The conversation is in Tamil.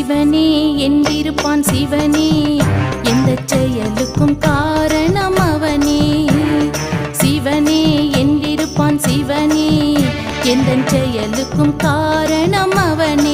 சிவனே என்றிருப்பான் சிவனே, எந்த செயலுக்கும் காரணம் அவனே. சிவனே என்றிருப்பான் சிவனே, எந்த செயலுக்கும் காரணம் அவனே.